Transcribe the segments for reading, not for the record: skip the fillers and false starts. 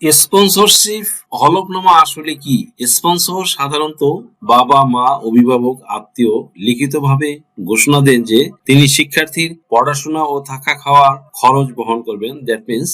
Sponsorship হলফনামা আসলে কি? স্পন্সর সাধারণত বাবা মা অভিভাবক আত্মীয় লিখিতভাবে ঘোষণা দেন যে তিনি শিক্ষার্থীর পড়াশোনা ও থাকা খাওয়ার খরচ বহন করবেন। দ্যাট মিনস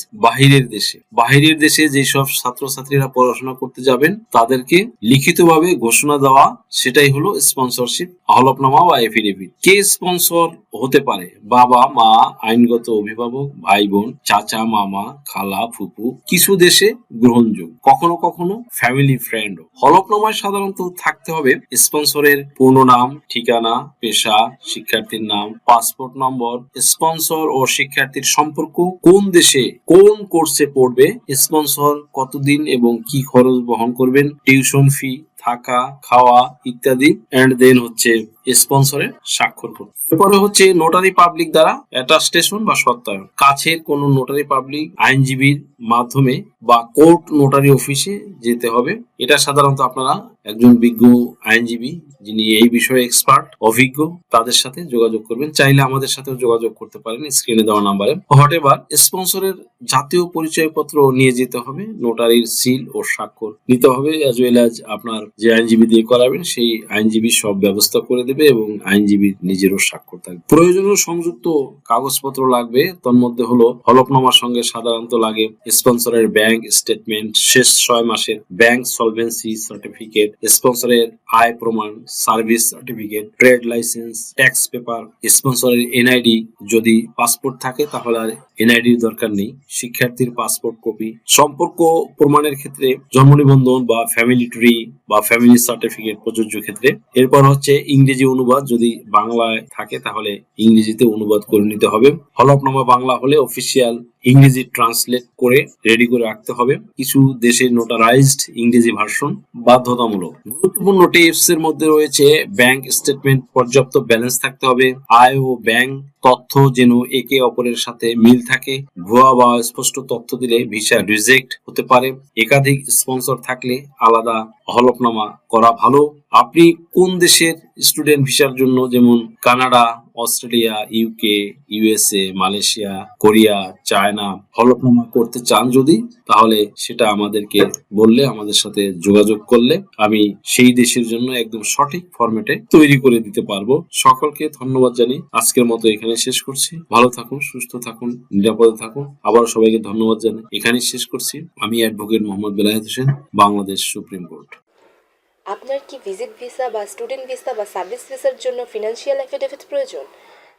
বাহিরের দেশে যেসব ছাত্রছাত্রীরা পড়াশোনা করতে যাবেন তাদেরকে লিখিতভাবে ঘোষণা দেওয়া, সেটাই হলো স্পন্সরশিপ হলফনামা বা এফিডেভিট। কে স্পন্সর হতে পারে? বাবা মা, আইনগত অভিভাবক, ভাই বোন, চাচা মামা, খালা ফুপু, কিছু দেশে গ্রহণযোগ্য, কখনো কখনো ফ্যামিলি ফ্রেন্ড। হলফনামায় সাধারণত থাকতে হবে স্পন্সরের পূর্ণ নাম, ঠিকানা, পেশা, শিক্ষার্থীর নাম, পাসপোর্ট নম্বর, স্পন্সর ও শিক্ষার্থীর সম্পর্ক, কোন দেশে কোন কোর্সে পড়বে, স্পন্সর কতদিন এবং কি খরচ বহন করবেন, টিউশন ফি, থাকা খাওয়া ইত্যাদি, এন্ড দেন হচ্ছে স্পন্সরের স্বাক্ষর করতে। এরপরে হচ্ছে নোটারি পাবলিক দ্বারা অ্যাটাস্টেশন বা সত্যায়ন। কাছের কোনো নোটারি পাবলিক আইনজীবীর মাধ্যমে বা কোর্ট নোটারি অফিসে যেতে হবে। এটা সাধারণত আপনারা একজন বিজ্ঞ আইনজীবী যিনি এই বিষয়ে এক্সপার্ট অভিজ্ঞ তাদের সাথে যোগাযোগ করবেন। চাইলে আমাদের সাথেও যোগাযোগ করতে পারেন স্ক্রিনে দেওয়া নাম্বারে। হোয়াটএভার, স্পন্সরের জাতীয় পরিচয়পত্র নিয়ে যেতে হবে, নোটারির সিল ও স্বাক্ষর নিতে হবে, অ্যাজ ওয়েল অ্যাজ আপনার যে আইনজীবী দিয়ে করাবেন সেই আইনজীবী সব ব্যবস্থা করে দেবে এবং আইনজীবীর নিজেরও স্বাক্ষর থাকবে। প্রয়োজনীয় সংযুক্ত কাগজপত্র লাগবে, তন্মধ্যে হলো হলফনামার সঙ্গে সাধারণত লাগে স্পন্সরের ব্যাংক স্টেটমেন্ট, শেষ 6 মাসের ব্যাংক সলভেন্সি সার্টিফিকেট, স্পন্সরের আয় প্রমাণ, service certificate, trade licence, tax paper, স্পন্সরের এনআইডি, যদি পাসপোর্ট থাকে তাহলে আর এনআইডির দরকার নেই, শিক্ষার্থীর পাসপোর্ট কপি, সম্পর্ক প্রমাণের ক্ষেত্রে জন্ম নিবন্ধন বা ফ্যামিলি ট্রি বা ফ্যামিলি সার্টিফিকেট প্রযোজ্য ক্ষেত্রে। এরপর হচ্ছে ইংরেজি অনুবাদ, যদি বাংলায় থাকে তাহলে ইংরেজিতে অনুবাদ করে নিতে হবে। হলফনামা বাংলা হলে অফিসিয়াল ইংরেজি ট্রান্সলেট করে রেডি করে রাখতে হবে। কিছু দেশে নোটারাইজড ইংরেজি ভার্সন বাধ্যতামূলক। গুরুত্বপূর্ণ টিপস এর মধ্যে রয়েছে ব্যাংক স্টেটমেন্ট, পর্যাপ্ত ব্যালেন্স থাকতে হবে, আয় ও ব্যাংক তথ্য যেন একে অপরের সাথে মিল থাকে, ভুয়া বা স্পষ্ট তথ্য দিলে ভিসা রিজেক্ট হতে পারে, একাধিক স্পন্সর থাকলে আলাদা হলফনামা করা ভালো। আপনি কোন দেশের স্টুডেন্ট ভিসার জন্য, যেমন Canada, Australia, UK, USA, Malaysia, Korea, China হলফনামা করতে চান যদি, তাহলে সেটা আমাদেরকে বললে, আমাদের সাথে যোগাযোগ করলে আমি সেই দেশের জন্য একদম সঠিক ফরম্যাটে তৈরি করে দিতে পারবো। সকলকে ধন্যবাদ জানিয়ে আজকের মতো এখানে শেষ করছি। ভালো থাকুন, সুস্থ থাকুন, নিরাপদে থাকুন। আবার সবাইকে ধন্যবাদ জানিয়ে এখানেই শেষ করছি। আমি advocate Mohammad Belayet Hossain, Bangladesh supreme court. আপনার কি ভিজিট ভিসা বা স্টুডেন্ট ভিসা বা সার্ভিস ভিসার জন্য ফিনান্সিয়াল এফিডেভিট প্রয়োজন?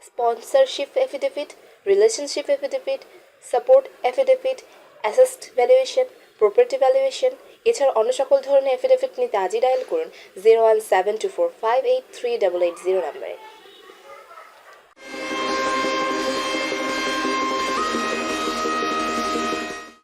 Sponsorship affidavit, relationship affidavit, support affidavit, asset valuation, property valuation, এছাড়া অন্য সকল ধরনের এফিডেভিট নিতে আজই ডায়াল করুন 01724583880 নম্বরে।